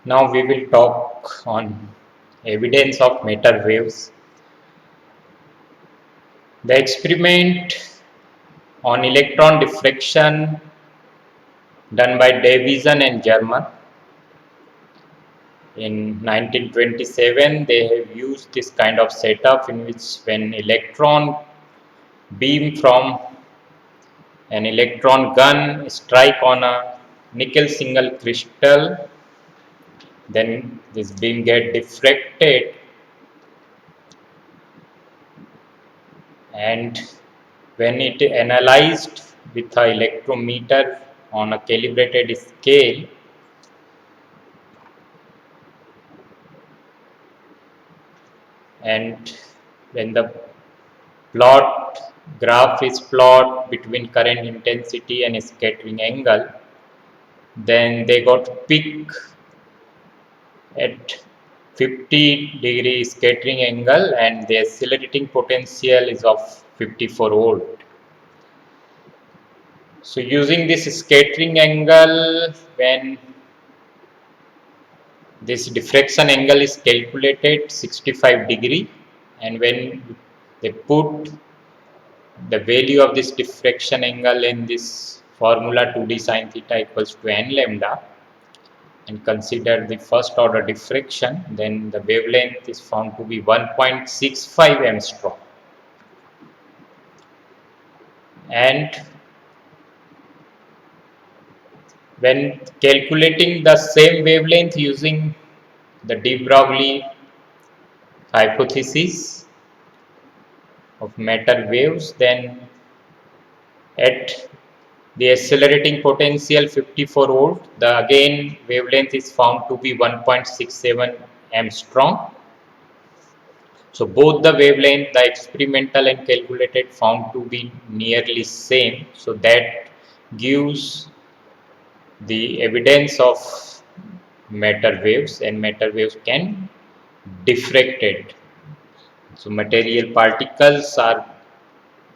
Now we will talk on evidence of matter waves. The experiment on electron diffraction done by Davison and German in 1927, they have used this kind of setup in which when electron beam from an electron gun strike on a nickel single crystal, then this beam get diffracted, and when it analyzed with a electrometer on a calibrated scale, and when the plot graph is plot between current intensity and scattering angle, then they got peak at 50-degree scattering angle and the accelerating potential is of 54 volt. So using this scattering angle, when this diffraction angle is calculated 65 degree, and when they put the value of this diffraction angle in this formula 2d sin theta equals to n lambda and consider the first order diffraction, then the wavelength is found to be 1.65 angstrom. And when calculating the same wavelength using the de Broglie hypothesis of matter waves, then at the accelerating potential 54 volt, the again wavelength is found to be 1.67 angstrom. So both the wavelength, the experimental and calculated, found to be nearly same. So that gives the evidence of matter waves, and matter waves can diffracted. So material particles are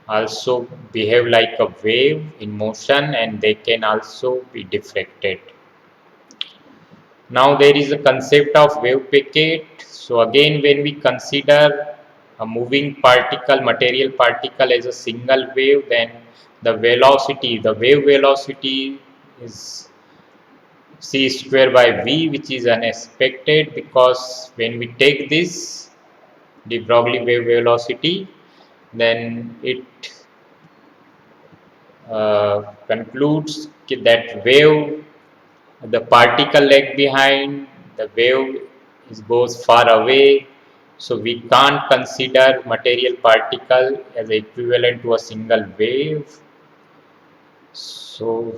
also behave like a wave in motion and they can also be diffracted. Now there is a concept of wave packet. So again, when we consider a moving particle, material particle as a single wave, then the velocity, the wave velocity is c square by v, which is unexpected because when we take this de Broglie wave velocity, then it concludes that wave, the particle lag behind, the wave goes far away, so we can't consider material particle as equivalent to a single wave. So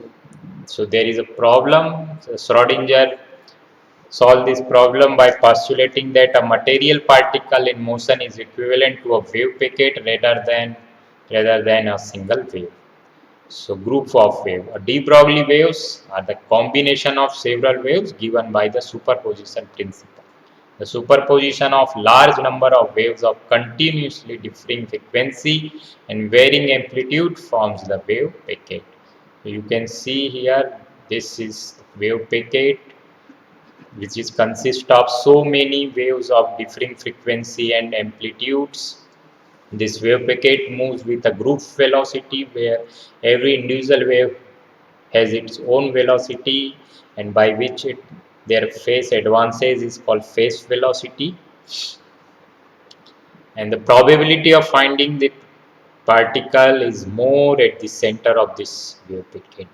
there is a problem. So Schrodinger solved this problem by postulating that a material particle in motion is equivalent to a wave packet rather than a single wave. So group of wave. De Broglie waves are the combination of several waves given by the superposition principle. The superposition of large number of waves of continuously differing frequency and varying amplitude forms the wave packet. You can see here, this is wave packet, which is consist of so many waves of differing frequency and amplitudes. This wave packet moves with a group velocity where every individual wave has its own velocity, and by which their phase advances is called phase velocity, and the probability of finding the particle is more at the center of this wave packet.